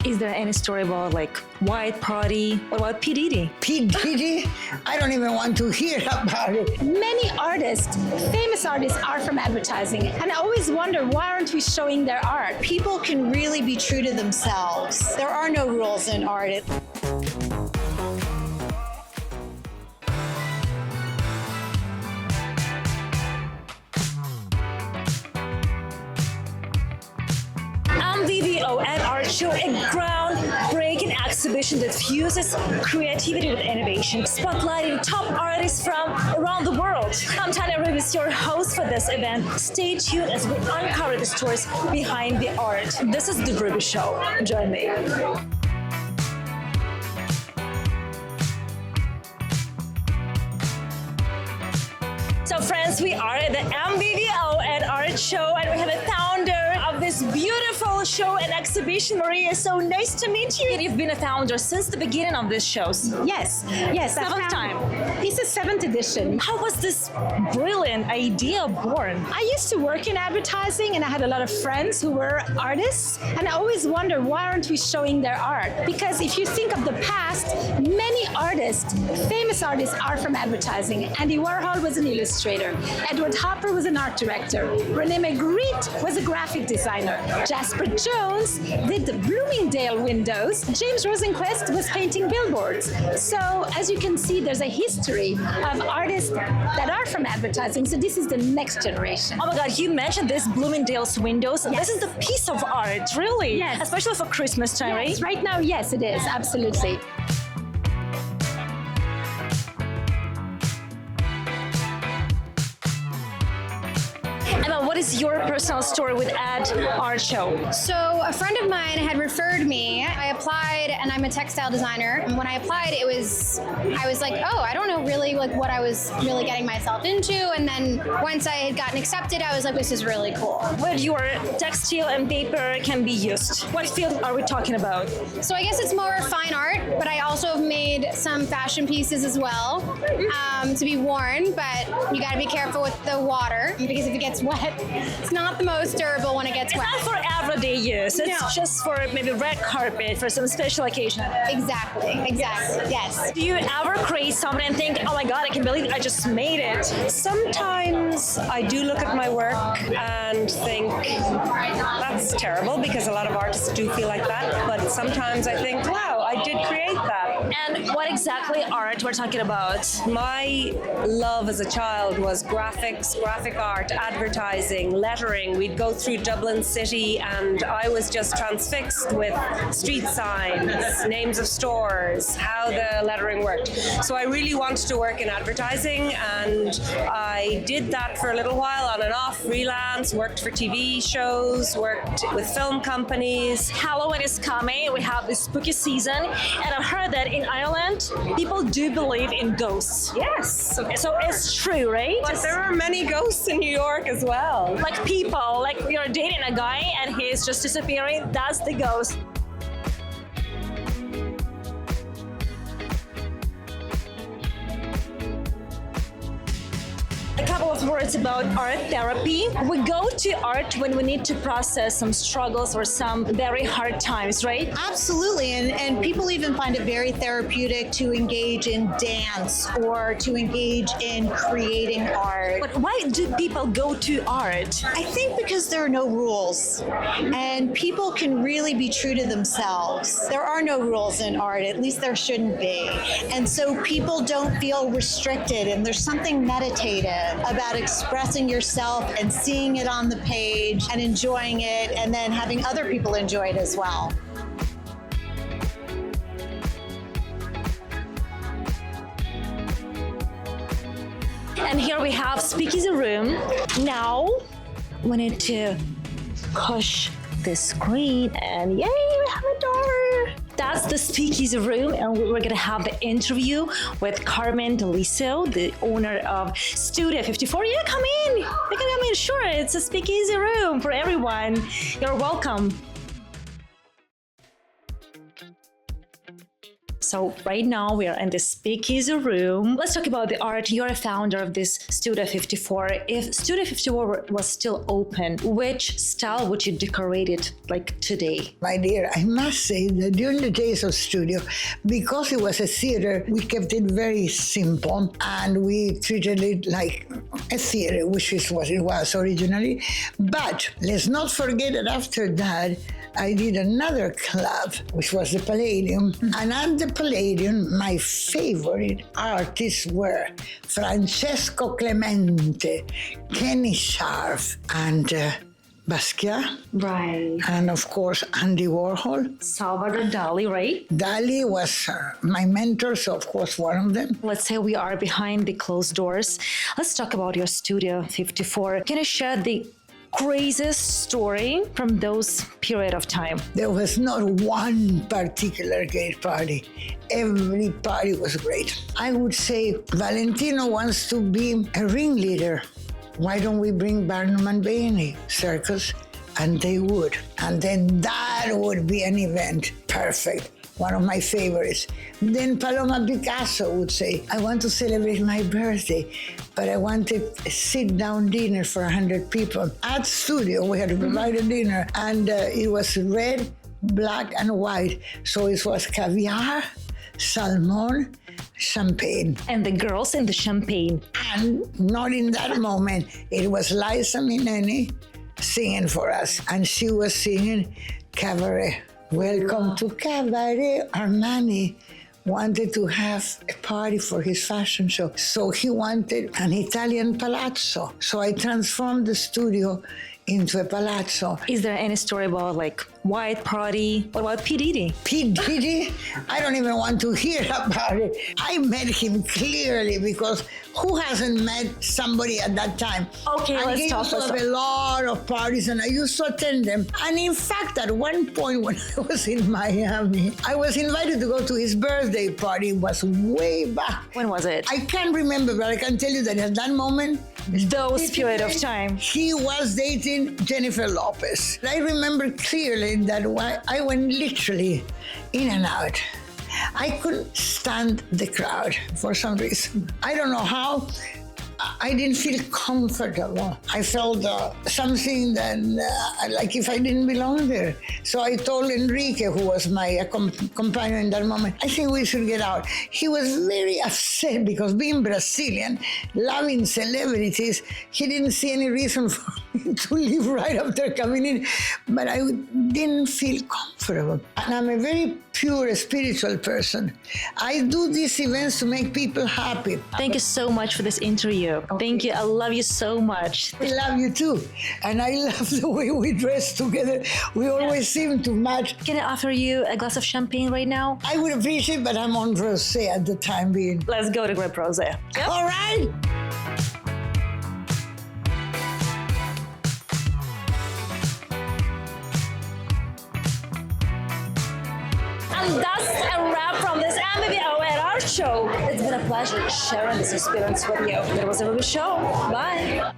Is there any story about like White Party? What about P. Diddy? P. Diddy? I don't even want to hear about it. Many artists, famous artists, are from advertising. And I always wonder, why aren't we showing their art? People can really be true to themselves. There are no rules in art. MvVO ART show, a groundbreaking exhibition that fuses creativity with innovation, spotlighting top artists from around the world. I'm Tanya Rubis, your host for this event. Stay tuned as we uncover the stories behind the art. This is the Rubis Show. Join me. So friends, we are at the MvVO ART show and we have a founder of this beautiful show and exhibition. Maria, so nice to meet you. You've been a founder since the beginning of this show. Yes. Seventh time. This is 7th edition. How was this brilliant idea born? I used to work in advertising and I had a lot of friends who were artists. And I always wonder, why aren't we showing their art? Because if you think of the past, many artists, famous artists, are from advertising. Andy Warhol was an illustrator. Edward Hopper was an art director. Rene Magritte was a graphic designer. Jasper Jones did the Bloomingdale windows. James Rosenquist was painting billboards. So as you can see, there's a history of artists that are from advertising. So this is the next generation. Oh my God, you mentioned this Bloomingdale's windows. Yes. This is the piece of art, really? Yes. Especially for Christmas time, Yes, right? right now, yes, it is, absolutely. Emma, what is your personal story with art show? So a friend of mine had referred me. I applied and I'm a textile designer. And when I applied, I was like, oh, I don't know really like what I was really getting myself into. And then once I had gotten accepted, I was like, this is really cool. Where your textile and paper can be used. What field are we talking about? So I guess it's more fine art, but I also have made some fashion pieces as well to be worn, but you gotta be careful with the water because if it gets wet, it's not the most durable when it gets wet. It's not for everyday use. It's just for maybe red carpet for some special occasion. Exactly, yes. Do you ever create something and think, oh my God, I can believe it, I just made it? Sometimes I do look at my work and think that's terrible because a lot of artists do feel like that. But sometimes I think, wow, I did create that. And what exactly art we're talking about? My love as a child was graphics, graphic art, advertising, lettering. We'd go through Dublin City and I was just transfixed with street signs, names of stores, how the lettering worked. So I really wanted to work in advertising and I did that for a little while on and off, freelance, worked for TV shows, worked with film companies. Halloween is coming, we have this spooky season, and I've heard that in Ireland, people do believe in ghosts. Yes. So it's true, right? But there are many ghosts in New York as well. Like people, like you're dating a guy and he's just disappearing, that's the ghost. A couple of words about art therapy. We go to art when we need to process some struggles or some very hard times, right? Absolutely, and people even find it very therapeutic to engage in dance or to engage in creating art. But why do people go to art? I think because there are no rules and people can really be true to themselves. There are no rules in art, at least there shouldn't be. And so people don't feel restricted and there's something meditative about expressing yourself and seeing it on the page and enjoying it and then having other people enjoy it as well. And here we have speakeasy room. Now we need to push the screen and yay, we have a door. That's the speakeasy room, and we're gonna have the interview with Carmen, the owner of Studio 54. Yeah, come in. You can come in. Sure, it's a speakeasy room for everyone. You're welcome. So right now we are in the speakeasy room. Let's talk about the art. You're a founder of this Studio 54. If Studio 54 was still open, which style would you decorate it like today? My dear, I must say that during the days of studio, because it was a theater, we kept it very simple and we treated it like a theater, which is what it was originally. But let's not forget that after that, I did another club, which was the Palladium. And at the Palladium, my favorite artists were Francesco Clemente, Kenny Scharf, and Basquiat. Right. And of course, Andy Warhol. Salvador Dali, right? Dali was my mentor, so of course one of them. Let's say we are behind the closed doors. Let's talk about your Studio 54. Can you share the craziest story from those period of time? There was not one particular great party. Every party was great. I would say Valentino wants to be a ringleader. Why don't we bring Barnum and Bailey circus? And they would. And then that would be an event. Perfect. One of my favorites. Then Paloma Picasso would say, I want to celebrate my birthday, but I wanted a sit-down dinner for 100 people. At studio, we had to provide a dinner, and it was red, black, and white. So it was caviar, salmon, champagne. And the girls in the champagne. And not in that moment, it was Liza Minnelli singing for us, and she was singing Cabaret. Welcome to Cabaret. Armani wanted to have a party for his fashion show, so he wanted an Italian palazzo. So I transformed the studio into a palazzo. Is there any story about like white party? What about P. Diddy? P. Diddy, I don't even want to hear about it. I met him clearly because who hasn't met somebody at that time? Okay, and let's he talk used to about have a lot of parties and I used to attend them. And in fact, at one point when I was in Miami, I was invited to go to his birthday party. It was way back. When was it? I can't remember, but I can tell you that at that moment, Those period of time. he was dating Jennifer Lopez. I remember clearly that I went literally in and out. I couldn't stand the crowd for some reason. I don't know how. I didn't feel comfortable. I felt something that, like if I didn't belong there. So I told Enrique, who was my companion in that moment, I think we should get out. He was very upset because being Brazilian, loving celebrities, he didn't see any reason for me to leave right after coming in. But I didn't feel comfortable. And I'm a very pure spiritual person. I do these events to make people happy. Thank you so much for this interview. Thank you. I love you so much. I love you too. And I love the way we dress together. We always seem to match. Can I offer you a glass of champagne right now? I would appreciate, but I'm on rosé at the time being. Let's go to Grape Rosé. Yep. All right. And that's a wrap from this MvVO ART show. It's been a pleasure sharing this experience with you. It was a Rubis Show. Bye.